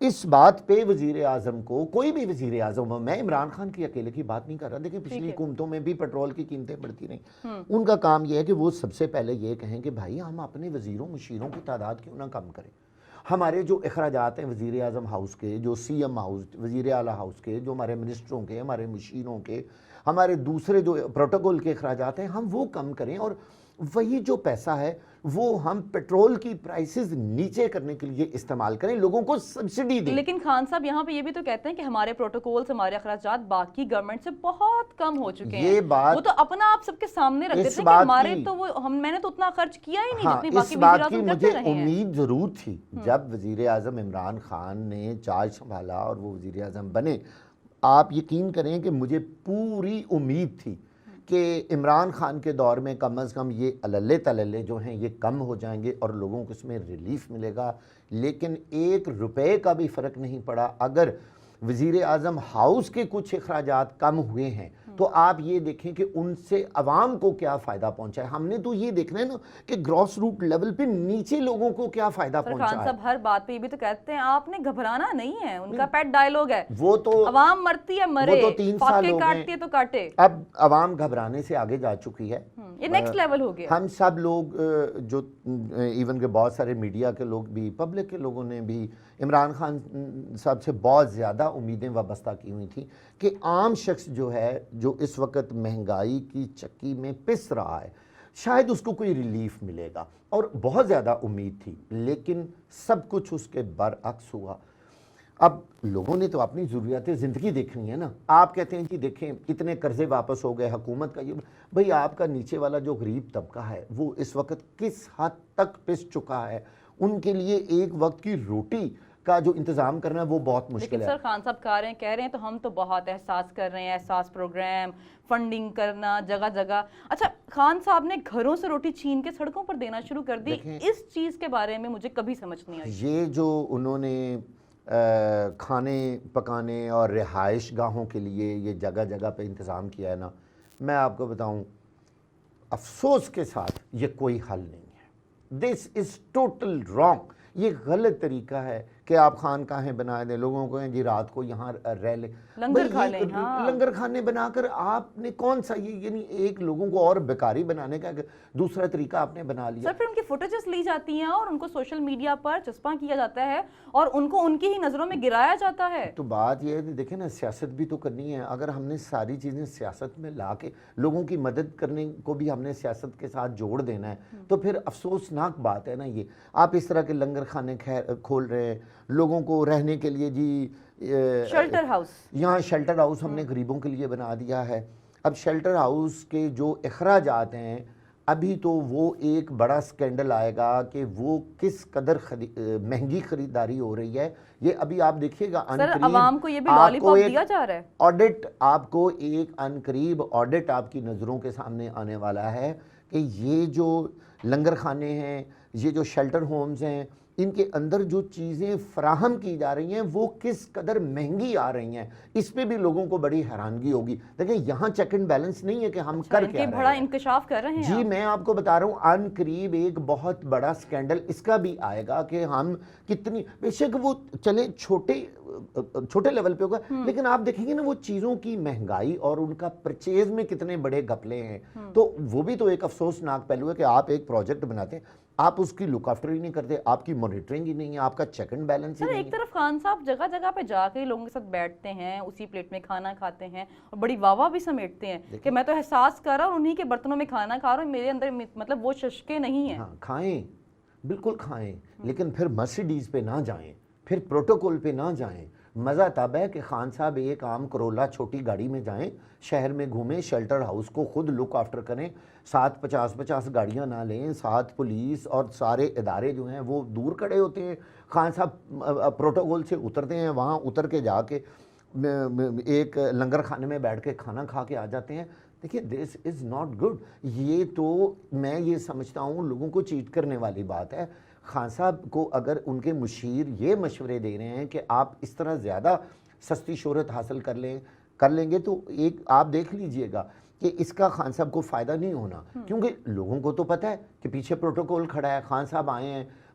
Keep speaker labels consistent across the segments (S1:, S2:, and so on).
S1: اس بات پہ وزیر اعظم کو، کوئی بھی وزیر اعظم ہو، میں عمران خان کی اکیلے کی بات نہیں کر رہا، دیکھیں پچھلی حکومتوں میں بھی پیٹرول کی قیمتیں بڑھتی رہیں، ان کا کام یہ ہے کہ وہ سب سے پہلے یہ کہیں کہ بھائی ہم اپنے وزیروں مشیروں کی تعداد کیوں نہ کم کریں. ہمارے جو اخراجات ہیں وزیر اعظم ہاؤس کے، جو سی ایم ہاؤس، وزیر اعلیٰ ہاؤس کے، جو ہمارے منسٹروں کے، ہمارے مشیروں کے، ہمارے دوسرے جو پروٹوکول کے اخراجات ہیں، ہم وہ کم کریں، اور وہی جو پیسہ ہے وہ ہم پیٹرول کی پرائسز نیچے کرنے کے لیے استعمال کریں، لوگوں کو سبسڈی دیں.
S2: لیکن خان صاحب یہاں پہ یہ بھی تو کہتے ہیں کہ ہمارے پروٹوکولز، ہمارے اخراجات باقی گورنمنٹ سے بہت کم ہو چکے ہیں.
S1: یہ بات
S2: وہ تو اپنا آپ سب کے سامنے رکھ دیتے ہیں کہ ہمارے تو وہ میں نے تو اتنا خرچ کیا ہی نہیں جتنی باقی وزیر اعظم کرتے رہے ہیں.
S1: مجھے امید ضرور تھی جب وزیر اعظم عمران خان نے چارج سنبھالا اور وہ وزیر اعظم بنے، آپ یقین کریں کہ مجھے پوری امید تھی کہ عمران خان کے دور میں کم از کم یہ عللے تللے جو ہیں یہ کم ہو جائیں گے اور لوگوں کو اس میں ریلیف ملے گا. لیکن 1 روپے کا بھی فرق نہیں پڑا. اگر وزیر اعظم ہاؤس کے کچھ اخراجات کم ہوئے ہیں تو آپ یہ دیکھیں کہ ان سے عوام کو کیا فائدہ پہنچا ہے. ہم نے تو یہ دیکھنا ہے نا کہ گراس روٹ لیول پہ نیچے لوگوں کو کیا فائدہ پہنچا ہے.
S2: خان صاحب ہر بات پہ یہ بھی تو کہتے ہیں آپ نے گھبرانا نہیں ہے، ان کا پیٹ ڈائلوگ ہے،
S1: وہ تو
S2: عوام مرتی ہے مرے،
S1: وہ تو 3 سال ہو
S2: کاٹتی ہے تو کاٹے.
S1: اب عوام گھبرانے سے آگے جا چکی ہے.
S2: یہ نیکسٹ لیول ہو گیا.
S1: ہم سب لوگ جو ایون کہ بہت سارے میڈیا کے لوگ بھی، پبلک کے لوگوں نے بھی عمران خان صاحب سے بہت زیادہ امیدیں وابستہ کی ہوئی تھیں کہ عام شخص جو ہے جو اس وقت مہنگائی کی چکی میں پس رہا ہے شاید اس کو کوئی ریلیف ملے گا، اور بہت زیادہ امید تھی. لیکن سب کچھ اس کے برعکس ہوا. اب لوگوں نے تو اپنی ضروریات زندگی دیکھنی ہے نا. آپ کہتے ہیں کہ دیکھیں اتنے قرضے واپس ہو گئے حکومت کا، یہ بھئی آپ کا نیچے والا جو غریب طبقہ ہے وہ اس وقت کس حد تک پس چکا ہے. ان کے لیے ایک وقت کی روٹی کا جو انتظام کرنا ہے وہ بہت مشکل ہے.
S2: لیکن سر خان صاحب کہہ رہے ہیں تو ہم تو بہت احساس کر رہے ہیں، احساس پروگرام، فنڈنگ کرنا جگہ جگہ. اچھا خان صاحب نے گھروں سے روٹی چھین کے سڑکوں پر دینا شروع کر دی، اس چیز کے بارے میں مجھے کبھی سمجھ نہیں آئی.
S1: یہ جو انہوں نے کھانے پکانے اور رہائش گاہوں کے لیے یہ جگہ جگہ پہ انتظام کیا ہے نا، میں آپ کو بتاؤں افسوس کے ساتھ یہ کوئی حل نہیں ہے. دس از ٹوٹل رانگ. یہ غلط طریقہ ہے کہ آپ خانقاہیں بنا دیں، لوگوں کو جی رات کو یہاں رہ لیں،
S2: لنگر کھا لیں.
S1: لنگر کھانے بنا کر آپ نے کون سا یہ یعنی ایک لوگوں کو اور بیکاری بنانے کا دوسرا طریقہ آپ نے بنا لیا.
S2: سر پھر ان کی فوٹیجز لی جاتی ہیں اور ان کو سوشل میڈیا پر چسپاں کیا جاتا ہے اور ان کو ان کی ہی نظروں میں گرایا جاتا ہے.
S1: تو بات یہ ہے کہ دیکھیں نا سیاست بھی تو کرنی ہے. اگر ہم نے ساری چیزیں سیاست میں لا کے لوگوں کی مدد کرنے کو بھی ہم نے سیاست کے ساتھ جوڑ دینا ہے تو پھر افسوسناک بات ہے نا. یہ آپ اس طرح کے لنگر خانے کھول رہے ہیں لوگوں کو رہنے کے لیے، جی
S2: شیلٹر ہاؤس،
S1: یہاں شیلٹر ہاؤس ہم نے غریبوں کے لیے بنا دیا ہے. اب شیلٹر ہاؤس کے جو اخراجات ہیں ابھی تو وہ ایک بڑا سکینڈل آئے گا کہ وہ کس قدر مہنگی خریداری ہو رہی ہے. یہ ابھی آپ دیکھیے گا
S2: سر عوام کو یہ بھی لالی پاپ دیا جا رہا ہے.
S1: آڈٹ آپ کو ایک عنقریب آڈٹ آپ کی نظروں کے سامنے آنے والا ہے کہ یہ جو لنگر خانے ہیں، یہ جو شیلٹر ہومز ہیں، ان کے اندر جو چیزیں فراہم کی جا رہی ہیں وہ کس قدر مہنگی آ رہی ہیں. اس پہ بھی لوگوں کو بڑی حیرانگی ہوگی. دیکھیں یہاں چیک اینڈ بیلنس نہیں ہے کہ ہم کر کے
S2: بڑا انکشاف کر رہے ہیں.
S1: جی میں آپ کو بتا رہا ہوں عن قریب ایک بہت بڑا سکینڈل اس کا بھی آئے گا کہ ہم کتنی، بے شک وہ چلے چھوٹے لیول پہ ہوگا لیکن آپ دیکھیں گے نا وہ چیزوں کی مہنگائی اور ان کا پرچیز میں کتنے بڑے گھپلے ہیں. تو وہ بھی تو ایک افسوسناک پہلو ہے کہ آپ ایک پروجیکٹ بناتے ہیں، آپ اس کی لک آفٹر ہی نہیں کرتے، آپ کی مانیٹرنگ ہی نہیں ہے، آپ کا چیک اینڈ بیلنس ہی نہیں ہے.
S2: ایک طرف خان صاحب جگہ جگہ پہ جا کے لوگوں کے ساتھ بیٹھتے ہیں، اسی پلیٹ میں کھانا کھاتے ہیں اور بڑی واہ بھی سمیٹتے ہیں کہ میں تو احساس کر رہا ہوں انہی کے برتنوں میں کھانا کھا رہا ہوں، میرے اندر مطلب وہ ششکے نہیں ہیں.
S1: ہاں کھائیں، بالکل کھائیں، لیکن پھر مرسیڈیز پہ نہ جائیں، پھر پروٹوکول پہ نہ جائیں. مزہ تب ہے کہ خان صاحب ایک عام کرولا چھوٹی گاڑی میں جائیں، شہر میں گھومیں، شیلٹر ہاؤس کو خود لک آفٹر کریں، ساتھ 50 گاڑیاں نہ لیں، ساتھ پولیس اور سارے ادارے جو ہیں وہ دور کھڑے ہوتے ہیں. خان صاحب پروٹوکول سے اترتے ہیں، وہاں اتر کے جا کے ایک لنگر خانے میں بیٹھ کے کھانا کھا کے آ جاتے ہیں. دیکھیے دس از ناٹ گڈ. یہ تو میں یہ سمجھتا ہوں لوگوں کو چیٹ کرنے والی بات ہے. خان صاحب کو اگر ان کے مشیر یہ مشورے دے رہے ہیں کہ آپ اس طرح زیادہ سستی شہرت حاصل کر لیں گے تو ایک آپ دیکھ لیجئے گا کہ اس کا خان صاحب کو فائدہ نہیں ہونا. کیونکہ لوگوں کو تو پتہ ہے کہ پیچھے پروٹوکول کھڑا ہے، خان صاحب آئے ہیں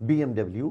S1: BMW,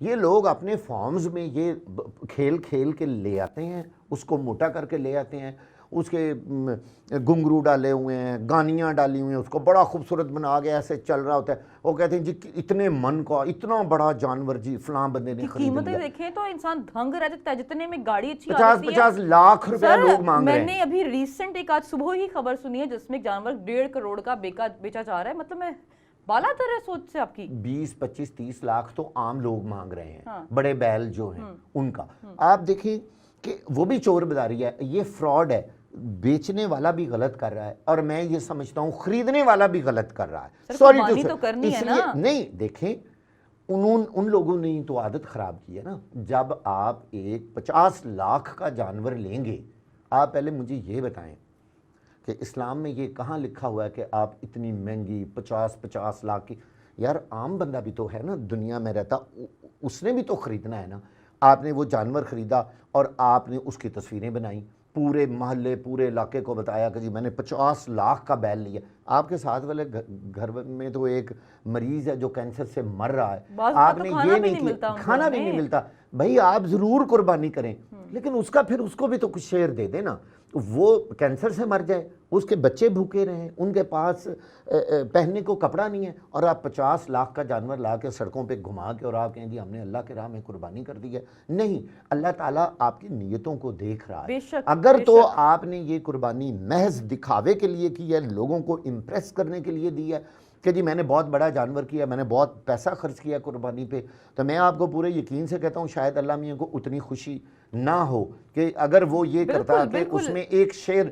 S1: یہ لوگ اپنے فارمز میں یہ کھیل کھیل کے لے آتے ہیں، اس کو موٹا کر کے لے آتے ہیں، اس کے گھنگرو ڈالے ہوئے ہیں، گانیاں ڈالی ہوئی ہیں، اس کو بڑا خوبصورت بنا کے ایسے چل رہا ہوتا ہے. وہ کہتے ہیں جی اتنے من کا اتنا بڑا جانور جی فلاں بندے نے خرید
S2: قیمتیں
S1: لیا.
S2: دیکھیں تو انسان دھنگ رہ جاتا ہے. جتنے میں گاڑی اچھی آتی ہے
S1: 50 لاکھ روپیہ لوگ مانگ رہے
S2: میں
S1: ہیں.
S2: نے ابھی ریسنٹ ایک آج صبح ہی خبر سنی ہے جس میں ایک جانور 1.5 کروڑ کا بیچا جا رہا ہے. مطلب میں بالا تر ہے سوچ سے آپ کی.
S1: 20 25 30 لاکھ تو عام لوگ مانگ رہے ہیں.
S2: ہاں.
S1: بڑے بیل جو ہیں ان کا آپ دیکھیں کہ وہ بھی چور بازاری ہے، یہ فراڈ ہے. بیچنے والا بھی غلط کر رہا ہے اور میں یہ سمجھتا ہوں خریدنے والا بھی غلط کر رہا ہے.
S2: قربانی تو کرنی ہے نا.
S1: نہیں دیکھیں ان لوگوں نے تو عادت خراب کی ہے نا. جب آپ ایک 50 لاکھ کا جانور لیں گے، آپ پہلے مجھے یہ بتائیں کہ اسلام میں یہ کہاں لکھا ہوا ہے کہ آپ اتنی مہنگی 50 لاکھ کی. یار عام بندہ بھی تو ہے نا دنیا میں رہتا، اس نے بھی تو خریدنا ہے نا. آپ نے وہ جانور خریدا اور آپ نے اس کی تصویریں بنائیں، پورے محلے پورے علاقے کو بتایا کہ جی میں نے 50 لاکھ کا بیل لیا. آپ کے ساتھ والے گھر میں تو ایک مریض ہے جو کینسر سے مر رہا ہے، آپ نے یہ نہیں کیا، کھانا بھی نہیں ملتا. بھائی آپ ضرور قربانی کریں لیکن اس کا پھر اس کو بھی تو کچھ شیئر دے دیں نا. وہ کینسر سے مر جائے، اس کے بچے بھوکے رہیں، ان کے پاس پہننے کو کپڑا نہیں ہے، اور آپ 50 لاکھ کا جانور لا کے سڑکوں پہ گھما کے اور آپ کہیں جی ہم نے اللہ کے راہ میں قربانی کر دی ہے. نہیں، اللہ تعالیٰ آپ کی نیتوں کو دیکھ رہا ہے. اگر تو آپ نے یہ قربانی محض دکھاوے کے لیے کی ہے، لوگوں کو امپریس کرنے کے لیے دی ہے کہ جی میں نے بہت بڑا جانور کیا، میں نے بہت پیسہ خرچ کیا قربانی پہ، تو میں آپ کو پورے یقین سے کہتا ہوں شاید اللہ میاں کو اتنی خوشی نہ ہو کہ اگر وہ یہ کرتا کہ اس میں ایک شیر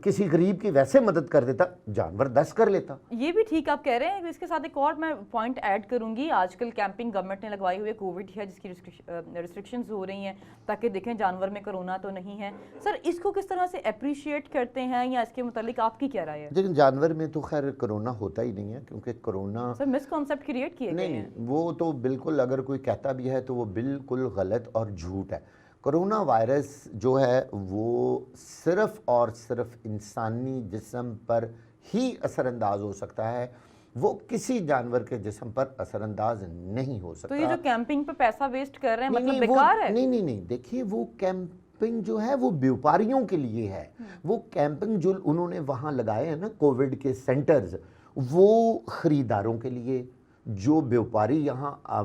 S1: کسی غریب کی ویسے مدد کر دیتا، جانور 10 کر لیتا.
S2: یہ بھی ٹھیک آپ کہہ رہے ہیں. اس کے ساتھ ایک اور میں پوائنٹ ایڈ کروں گی. آج کل کیمپنگ گورنمنٹ نے لگوائی ہوئی ہے، کووڈ ہے جس کی ریسٹرکشنز ہو رہی ہیں تاکہ دیکھیں جانور میں کرونا تو نہیں ہے. سر اس کو کس طرح سے اپریشیٹ کرتے ہیں یا اس کے متعلق آپ کی کیا رائے ہے؟
S1: لیکن جانور میں تو خیر کرونا ہوتا ہی نہیں ہے کیونکہ کرونا
S2: سر مس کانسیپٹ کریٹ کیے گئے ہیں.
S1: نہیں، وہ تو بالکل اگر کوئی کہتا بھی ہے تو وہ بالکل غلط اور جھوٹ ہے. کرونا وائرس جو ہے وہ صرف اور صرف انسانی جسم پر ہی اثر انداز ہو سکتا ہے، وہ کسی جانور کے جسم پر اثر انداز نہیں ہو سکتا.
S2: تو یہ جو کیمپنگ پہ پیسہ ویسٹ کر رہے ہیں مطلب بیکار ہے؟
S1: نہیں دیکھیے وہ کیمپنگ جو ہے وہ بیوپاریوں کے لیے ہے. وہ کیمپنگ جو انہوں نے وہاں لگائے ہیں نا کووڈ کے سینٹرز، وہ خریداروں کے لیے، جو بیوپاری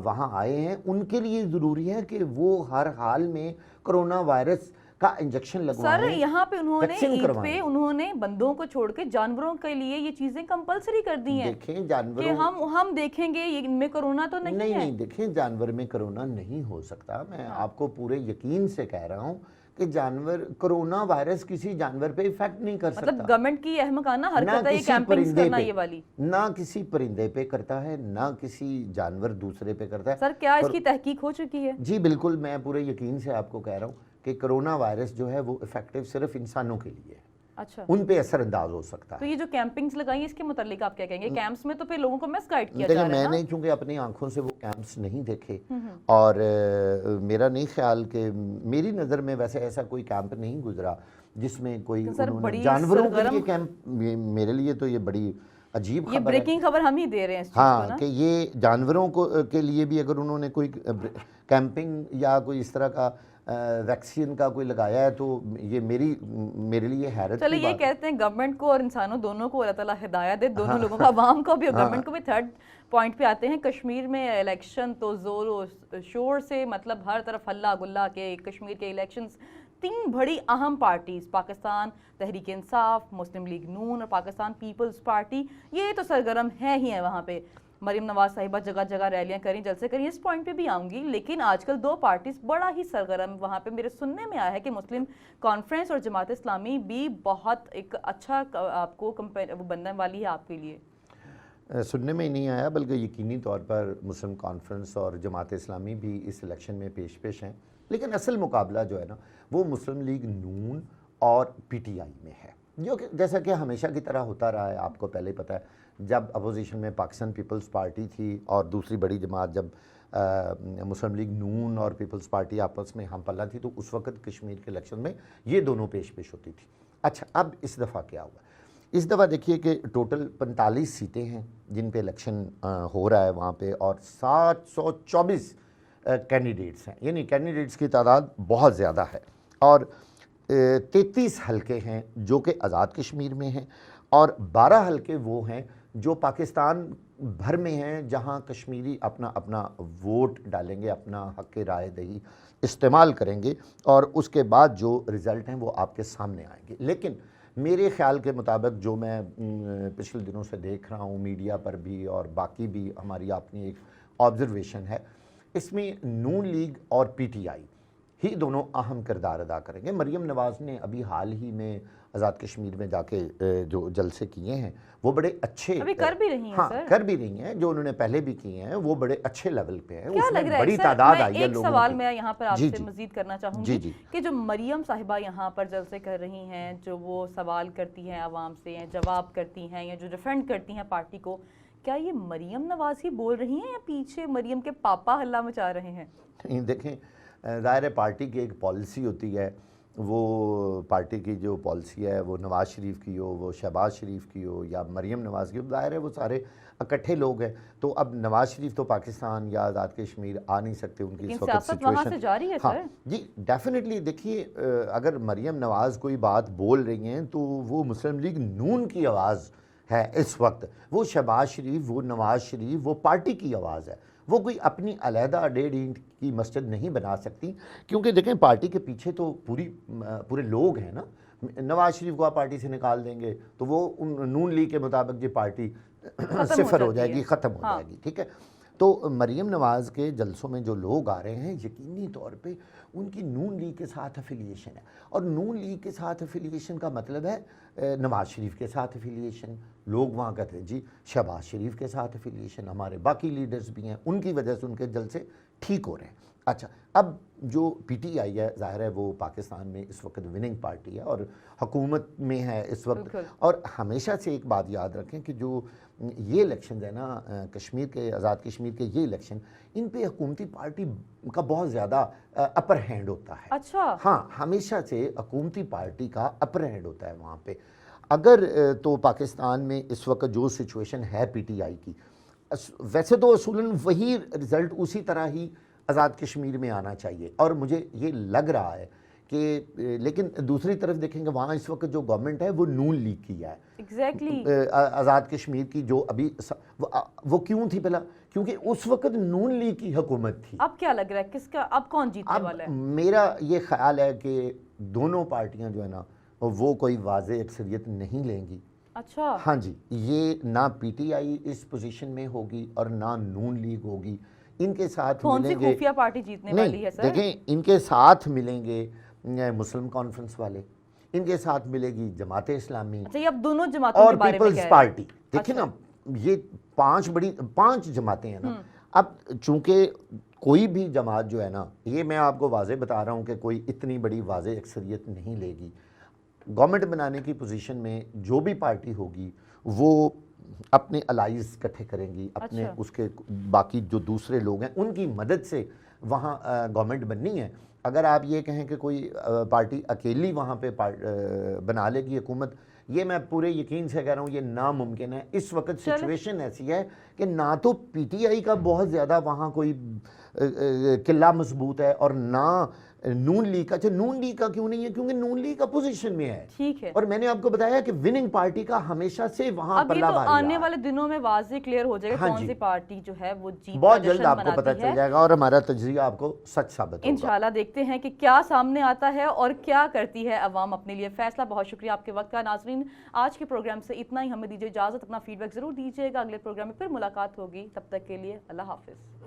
S1: وہاں آئے ہیں ان کے لیے ضروری ہے کہ وہ ہر حال میں کرونا وائرس کا انجیکشن لگوائیں.
S2: سر یہاں پہ انہوں نے عید پہ انہوں نے بندوں کو چھوڑ کے جانوروں کے لیے یہ چیزیں کمپلسری کر دی ہیں.
S1: دیکھیں جانوروں
S2: کہ ہم دیکھیں گے ان میں کرونا تو نہیں ہے.
S1: نہیں دیکھیں جانور میں کرونا نہیں ہو سکتا. میں آپ کو پورے یقین سے کہہ رہا ہوں کہ کرونا وائرس کسی جانور پہ ایفیکٹ نہیں کر سکتا.
S2: مطلب گورنمنٹ کی احمقانہ حرکت ہے یہ کیمپنگز کرنا یہ والی.
S1: نہ کسی پرندے پہ کرتا ہے، نہ کسی جانور دوسرے پہ کرتا ہے.
S2: سر کیا اس کی تحقیق ہو چکی ہے؟
S1: جی بالکل، میں پورے یقین سے آپ کو کہہ رہا ہوں کہ کرونا وائرس جو ہے وہ افیکٹو صرف انسانوں کے لیے ہے.
S2: اچھا،
S1: ان پہ اثر انداز ہو سکتا ہے.
S2: تو یہ جو کیمپنگز لگائی ہیں اس کے متعلق آپ کیا کہیں گے؟ کیمپس میں تو پھر لوگوں کو مس گائیڈ کیا جا رہا ہے.
S1: میں نے چونکہ اپنی آنکھوں سے وہ کیمپس نہیں دیکھے اور میرا نہیں خیال کہ میری نظر میں ویسے ایسا کوئی کیمپ نہیں گزرا جس میں کوئی انہوں نے جانوروں کے لیے کیمپ. میرے لیے تو یہ بڑی عجیب خبر ہے.
S2: یہ بریکنگ خبر ہم ہی دے رہے ہیں اس چیز کو نا.
S1: کہ یہ جانوروں کے لیے بھی اگر انہوں نے کوئی کیمپنگ یا کوئی اس طرح کا ویکسین کا کوئی لگایا ہے تو یہ میرے لیے حیرت.
S2: چلے یہ کہتے ہیں گورنمنٹ کو اور انسانوں دونوں کو اللہ تعالیٰ ہدایت دے، دونوں لوگوں کا، عوام کو بھی اور گورنمنٹ کو بھی. تھرڈ پوائنٹ پہ آتے ہیں کشمیر میں الیکشن تو زور و شور سے، مطلب ہر طرف ہلا گلا کے کشمیر کے الیکشنز. 3 بڑی اہم پارٹیز پاکستان تحریک انصاف، مسلم لیگ نون اور پاکستان پیپلز پارٹی یہ تو سرگرم ہیں ہی ہیں وہاں پہ. مریم نواز صاحبہ جگہ جگہ ریلیاں کریں، جلسے کریں، اس پوائنٹ پہ بھی آؤں گی. لیکن آج کل 2 پارٹیز بڑا ہی سرگرم وہاں پہ میرے سننے میں آیا ہے کہ مسلم کانفرنس اور جماعت اسلامی بھی بہت ایک اچھا آپ کو بننے والی ہے آپ کے لیے.
S1: سننے میں ہی نہیں آیا بلکہ یقینی طور پر مسلم کانفرنس اور جماعت اسلامی بھی اس الیکشن میں پیش ہیں. لیکن اصل مقابلہ جو ہے نا وہ مسلم لیگ نون اور پی ٹی آئی میں ہے، جو کہ جیسا کہ ہمیشہ کی طرح ہوتا رہا ہے. آپ کو پہلے ہی پتہ ہے جب اپوزیشن میں پاکستان پیپلز پارٹی تھی اور دوسری بڑی جماعت جب مسلم لیگ نون اور پیپلز پارٹی آپس میں ہم پلہ تھی تو اس وقت کشمیر کے الیکشن میں یہ دونوں پیش ہوتی تھی. اچھا اب اس دفعہ کیا ہوا؟ اس دفعہ دیکھیے کہ ٹوٹل 45 سیٹیں ہیں جن پہ الیکشن ہو رہا ہے وہاں پہ، اور 724 کینڈیڈیٹس ہیں، یعنی کینڈیڈیٹس کی تعداد بہت زیادہ ہے، اور 33 حلقے ہیں جو کہ آزاد کشمیر میں ہیں، اور 12 حلقے وہ ہیں جو پاکستان بھر میں ہیں جہاں کشمیری اپنا اپنا ووٹ ڈالیں گے، اپنا حق رائے دہی استعمال کریں گے، اور اس کے بعد جو رزلٹ ہیں وہ آپ کے سامنے آئیں گے۔ لیکن میرے خیال کے مطابق جو میں پچھلے دنوں سے دیکھ رہا ہوں میڈیا پر بھی اور باقی بھی ہماری اپنی ایک آبزرویشن ہے، اس میں نون لیگ اور پی ٹی آئی ہی دونوں اہم کردار ادا کریں گے۔ مریم نواز نے ابھی حال ہی میں آزاد کشمیر میں جا کے جو جلسے کیے ہیں وہ بڑے اچھے
S2: ابھی کر بھی رہی ہیں،
S1: ہاں
S2: سر
S1: کر بھی رہی ہیں، جو انہوں نے پہلے بھی کیے ہیں وہ بڑے اچھے لیول پہ ہیں،
S2: کیا
S1: اس میں
S2: لگ رہا ہے
S1: بڑی
S2: سر؟
S1: تعداد
S2: میں
S1: آئی ہے
S2: ایک
S1: لوگوں
S2: سوال
S1: کی۔
S2: میں یہاں پر آپ
S1: جی
S2: سے
S1: جی
S2: مزید کرنا چاہوں
S1: جی
S2: گی
S1: جی
S2: کہ جو مریم صاحبہ یہاں پر جلسے کر رہی ہیں، جو وہ سوال کرتی ہیں عوام سے، یا جواب کرتی ہیں، یا جو ڈیفینڈ کرتی ہیں پارٹی کو، کیا یہ مریم نواز ہی بول رہی ہیں یا پیچھے مریم کے پاپا ہلہ مچا رہے ہیں؟
S1: دیکھیں ظاہر پارٹی کی ایک پالیسی ہوتی ہے، وہ پارٹی کی جو پالیسی ہے وہ نواز شریف کی ہو، وہ شہباز شریف کی ہو یا مریم نواز کی ہو، ظاہر ہے وہ سارے اکٹھے لوگ ہیں، تو اب نواز شریف تو پاکستان یا آزاد کشمیر آ نہیں سکتے، ان کی اس وقت
S2: سیاست وہاں سے
S1: سچویشن
S2: جاری ہے سر۔
S1: جی ڈیفینیٹلی۔ دیکھیے اگر مریم نواز کوئی بات بول رہی ہیں تو وہ مسلم لیگ نون کی آواز ہے اس وقت، وہ شہباز شریف، وہ نواز شریف، وہ پارٹی کی آواز ہے، وہ کوئی اپنی علیحدہ 1.5 اینٹ کی مسجد نہیں بنا سکتی، کیونکہ دیکھیں پارٹی کے پیچھے تو پورے لوگ ہیں نا۔ نواز شریف کو آپ پارٹی سے نکال دیں گے تو وہ نون لیگ کے مطابق یہ پارٹی صفر ہو جائے گی، ختم ہو جائے گی، ٹھیک ہے۔ تو مریم نواز کے جلسوں میں جو لوگ آ رہے ہیں یقینی طور پہ ان کی نون لیگ کے ساتھ افیلیشن ہے، اور نون لیگ کے ساتھ افیلیشن کا مطلب ہے نواز شریف کے ساتھ افیلیشن۔ لوگ وہاں کہتے ہیں جی شہباز شریف کے ساتھ افیلیشن، ہمارے باقی لیڈرز بھی ہیں، ان کی وجہ سے ان کے جلسے ٹھیک ہو رہے ہیں۔ اچھا، اب جو پی ٹی آئی ہے ظاہر ہے وہ پاکستان میں اس وقت وننگ پارٹی ہے اور حکومت میں ہے اس وقت، اور ہمیشہ سے ایک بات یاد رکھیں کہ جو یہ الیکشنز ہیں نا کشمیر کے، آزاد کشمیر کے یہ الیکشن، ان پہ حکومتی پارٹی کا بہت زیادہ اپر ہینڈ ہوتا ہے۔
S2: اچھا،
S1: ہاں ہمیشہ سے حکومتی پارٹی کا اپر ہینڈ ہوتا ہے وہاں پہ۔ اگر تو پاکستان میں اس وقت جو سچویشن ہے پی ٹی آئی کی، ویسے تو اصولاً وہی رزلٹ اسی طرح ہی آزاد کشمیر میں آنا چاہیے، اور مجھے یہ لگ رہا ہے کہ لیکن دوسری طرف دیکھیں گے وہاں اس وقت جو گورنمنٹ ہے وہ نون لیگ کی ہے
S2: ایگزیکٹلی۔
S1: آزاد کشمیر کی، جو ابھی وہ کیوں تھی پہلا؟ کیونکہ اس وقت نون لیگ کی حکومت تھی۔
S2: اب کیا لگ رہا ہے کس کا اب کون جیتنے والا ہے؟
S1: میرا یہ خیال ہے کہ دونوں پارٹیاں جو ہے نا وہ کوئی واضح اکثریت نہیں لیں گی۔
S2: اچھا،
S1: ہاں جی، یہ نہ P T I us position میں ہوگی اور نہ نون لیگ ہوگی، ان کے ساتھ
S2: کون سی
S1: ملیں گے،
S2: خفیہ پارٹی جیتنے والی ہے سر؟
S1: دیکھیں ان کے ساتھ ملیں گے مسلم کانفرنس والے، ان کے ساتھ ملے گی جماعت اسلامی
S2: اچھا، یہ اب دونوں جماعتوں
S1: اور
S2: کے بارے میں
S1: پیپلز
S2: کہہ رہے ہیں۔
S1: پارٹی۔ دیکھیں نا یہ پانچ جماعتیں ہیں نا، اب چونکہ کوئی بھی جماعت جو ہے نا، یہ میں آپ کو واضح بتا رہا ہوں کہ کوئی اتنی بڑی واضح اکثریت نہیں لے گی۔ گورنمنٹ بنانے کی پوزیشن میں جو بھی پارٹی ہوگی وہ اپنے الائز اکٹھے کریں گی، اپنے اس کے باقی جو دوسرے لوگ ہیں ان کی مدد سے وہاں گورنمنٹ بننی ہے۔ اگر آپ یہ کہیں کہ کوئی پارٹی اکیلی وہاں پہ بنا لے گی حکومت، یہ میں پورے یقین سے کہہ رہا ہوں یہ ناممکن ہے۔ اس وقت سچویشن ایسی ہے کہ نہ تو پی ٹی آئی کا بہت زیادہ وہاں کوئی قلعہ مضبوط ہے اور نہ نون لیگ کا۔ اچھا نون لیگ کا کیوں نہیں ہے؟ کیونکہ نون لیگ اپوزیشن میں ہے،
S2: ٹھیک ہے،
S1: اور میں نے آپ کو بتایا کہ وننگ پارٹی کا ہمیشہ سے وہاں
S2: اب یہ
S1: پلہ
S2: تو
S1: بھاری
S2: آنے
S1: رہا ہے۔
S2: والے دنوں میں واضح کلیئر ہو جائے گا
S1: ہاں
S2: کون
S1: جی،
S2: سی پارٹی جو ہے وہ جیت کا
S1: بہت جلد
S2: جشن
S1: آپ کو پتہ
S2: مناتی
S1: چل
S2: ہے۔
S1: جائے گا اور ہمارا تجزیہ آپ کو سچ ثابت ہوگا۔
S2: انشاءاللہ دیکھتے ہیں کہ کیا سامنے آتا ہے اور کیا کرتی ہے عوام اپنے لیے فیصلہ۔ بہت شکریہ آپ کے وقت کا۔ ناظرین آج کے پروگرام سے اتنا ہی، ہمیں دیجیے اجازت، اپنا فیڈ بیک ضرور دیجیے گا، اگلے پروگرام میں پھر ملاقات ہوگی، تب تک کے لیے اللہ حافظ۔